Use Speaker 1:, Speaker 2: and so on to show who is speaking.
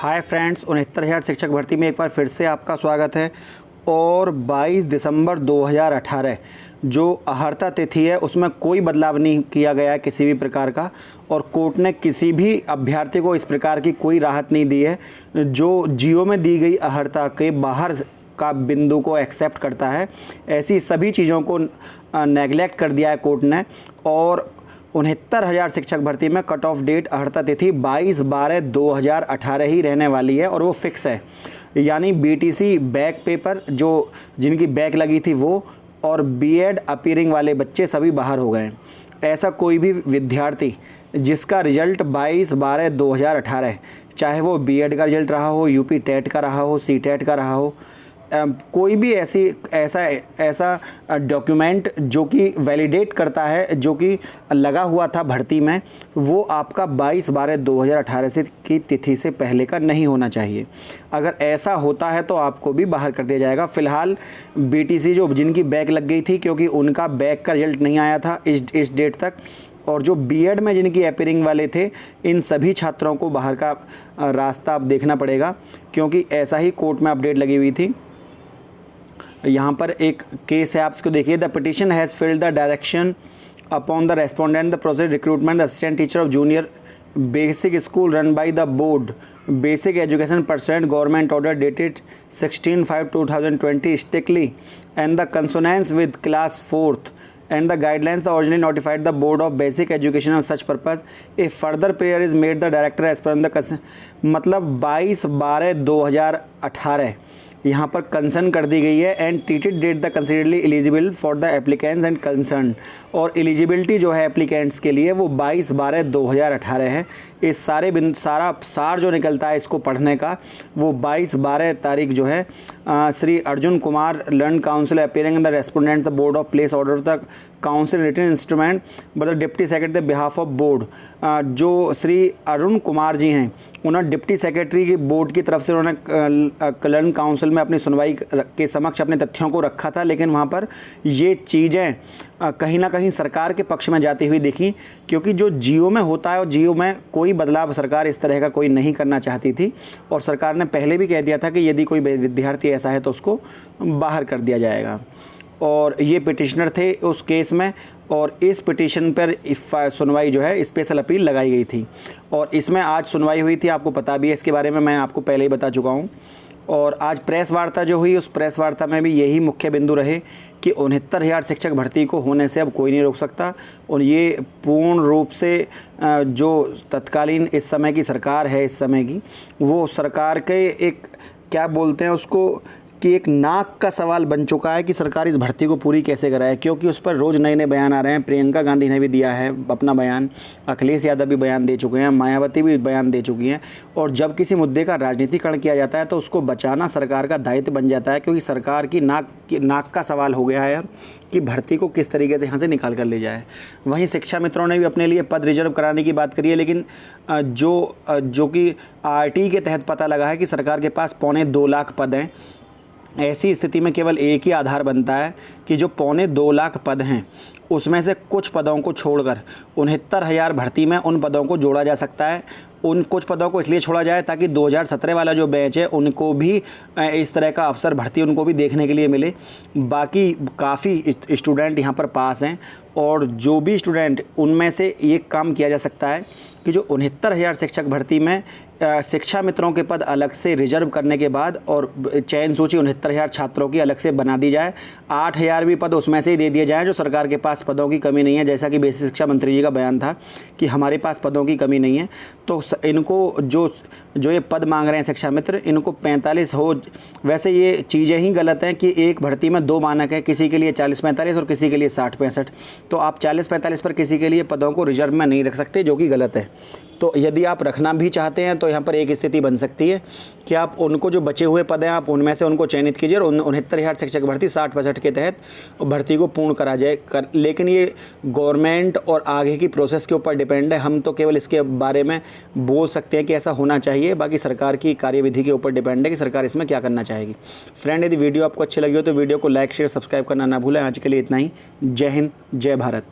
Speaker 1: Hi friends, 69,000 शिक्षक भर्ती में एक बार फिर से आपका स्वागत है। और 22 दिसंबर 2018 जो अहर्ता तिथि है उसमें कोई बदलाव नहीं किया गया है किसी भी प्रकार का, और कोर्ट ने किसी भी अभ्यर्थी को इस प्रकार की कोई राहत नहीं दी है। जो जियो में दी गई अहर्ता के बाहर का बिंदु को एक्सेप्ट करता है, ऐसी सभी चीज़ों को नेगलेक्ट कर दिया है कोर्ट ने। और 69,000 शिक्षक भर्ती में कट ऑफ डेट अहर्ता तिथि 22/12/2018 ही रहने वाली है और वो फिक्स है। यानी बीटीसी बैक पेपर जो जिनकी बैक लगी थी वो, और बीएड अपीयरिंग वाले बच्चे सभी बाहर हो गए हैं। ऐसा कोई भी विद्यार्थी जिसका रिजल्ट 22/12/2018 है, चाहे वो बीएड का रिजल्ट रहा हो, यूपी टेट का रहा हो, सी टेट का रहा हो, कोई भी ऐसा डॉक्यूमेंट जो कि वैलिडेट करता है जो कि लगा हुआ था भर्ती में, वो आपका 22/12/2018 से की तिथि से पहले का नहीं होना चाहिए। अगर ऐसा होता है तो आपको भी बाहर कर दिया जाएगा। फ़िलहाल बीटीसी जो जिनकी बैक लग गई थी, क्योंकि उनका बैक का रिजल्ट नहीं आया था इस डेट तक, और जो बीएड में जिनकी अपीयरिंग वाले थे, इन सभी छात्रों को बाहर का रास्ता अब देखना पड़ेगा, क्योंकि ऐसा ही कोर्ट में अपडेट लगी हुई थी। यहाँ पर एक केस है, आप इसको देखिए। The petition has filed the direction upon the respondent the process recruitment the assistant teacher of junior basic school run by the board basic education pursuant government order dated 16/5/2020 strictly and the consonance with class 4th and the guidelines the originally notified the board of basic education of such purpose if further prayer is made the director as per the मतलब 22/12/2018 यहाँ पर concern कर दी गई है। And treated that the considerably eligible for the applicants and concern, और eligibility जो है एप्लीकेंट्स के लिए वो 22/12/2018 है। इस सारा सार जो निकलता है इसको पढ़ने का, वो 22/12 तारीख जो है Shri Arjun Kumar learned counsel appearing in the respondent the board of place order the counsel written instrument but the deputy secretary the behalf of board. जो श्री अरुण कुमार जी हैं, उन्होंने डिप्टी सेक्रेटरी की बोर्ड की तरफ से उन्होंने लर्न काउंसिल में अपनी सुनवाई के समक्ष अपने तथ्यों को रखा था, लेकिन वहाँ पर ये चीज़ें कहीं ना कहीं सरकार के पक्ष में जाती हुई दिखी, क्योंकि जो जियो में होता है और जियो में कोई बदलाव सरकार इस तरह का कोई नहीं करना चाहती थी। और सरकार ने पहले भी कह दिया था कि यदि कोई विद्यार्थी ऐसा है तो उसको बाहर कर दिया जाएगा। और ये पिटिशनर थे उस केस में, और इस पिटीशन पर सुनवाई जो है स्पेशल अपील लगाई गई थी, और इसमें आज सुनवाई हुई थी। आपको पता भी है इसके बारे में, मैं आपको पहले ही बता चुका हूँ। और आज प्रेस वार्ता जो हुई, उस प्रेस वार्ता में भी यही मुख्य बिंदु रहे कि 69,000 शिक्षक भर्ती को होने से अब कोई नहीं रोक सकता। और ये पूर्ण रूप से जो तत्कालीन इस समय की सरकार है, इस समय की, वो सरकार के एक क्या बोलते हैं उसको, कि एक नाक का सवाल बन चुका है कि सरकार इस भर्ती को पूरी कैसे कराए, क्योंकि उस पर रोज़ नए नए बयान आ रहे हैं। प्रियंका गांधी ने भी दिया है अपना बयान, अखिलेश यादव भी बयान दे चुके हैं, मायावती भी बयान दे चुकी हैं। और जब किसी मुद्दे का राजनीतिकरण किया जाता है तो उसको बचाना सरकार का दायित्व बन जाता है, क्योंकि सरकार की नाक का सवाल हो गया है अब कि भर्ती को किस तरीके से यहाँ से निकाल कर ले जाए। वहीं शिक्षा मित्रों ने भी अपने लिए पद रिजर्व कराने की बात करी है, लेकिन जो कि आरटी के तहत पता लगा है कि सरकार के पास 2.25 लाख पद हैं। ऐसी स्थिति में केवल एक ही आधार बनता है कि जो 2.25 लाख पद हैं उसमें से कुछ पदों को छोड़कर 69,000 भर्ती में उन पदों को जोड़ा जा सकता है। उन कुछ पदों को इसलिए छोड़ा जाए ताकि 2017 वाला जो बैच है उनको भी इस तरह का अवसर भर्ती उनको भी देखने के लिए मिले। बाकी काफ़ी स्टूडेंट यहाँ पर पास हैं, और जो भी स्टूडेंट, उनमें से ये काम किया जा सकता है कि जो 69,000 शिक्षक भर्ती में शिक्षा मित्रों के पद अलग से रिजर्व करने के बाद और चयन सूची 69,000 छात्रों की अलग से बना दी जाए। 8,000 भी पद उसमें से ही दे दिए जाएँ जो सरकार के पास पदों की कमी नहीं है, जैसा कि बेसिक शिक्षा मंत्री जी का बयान था कि हमारे पास पदों की कमी नहीं है। तो इनको जो ये पद मांग रहे हैं शिक्षा मित्र, इनको 45 हो। वैसे ये चीज़ें ही गलत हैं कि एक भर्ती में 2 मानक है, किसी के लिए 40-45 और किसी के लिए 60-65। तो आप 40-45 पर किसी के लिए पदों को रिजर्व में नहीं रख सकते, जो कि गलत है। तो यदि आप रखना भी चाहते हैं तो यहाँ पर एक स्थिति बन सकती है कि आप उनको जो बचे हुए पद हैं आप उनमें से उनको चयनित कीजिए और 69,000 शिक्षक भर्ती 60-65 के तहत भर्ती को पूर्ण करा जाए। लेकिन ये गवर्नमेंट और आगे की प्रोसेस के ऊपर डिपेंड है। हम तो केवल इसके बारे में बोल सकते हैं कि ऐसा होना चाहिए, बाकी सरकार की कार्यविधि के ऊपर डिपेंड है कि सरकार इसमें क्या करना चाहेगी। फ्रेंड, यदि वीडियो आपको अच्छी लगी हो तो वीडियो को लाइक शेयर सब्सक्राइब करना ना भूलें। आज के लिए इतना ही। जय हिंद, जय भारत।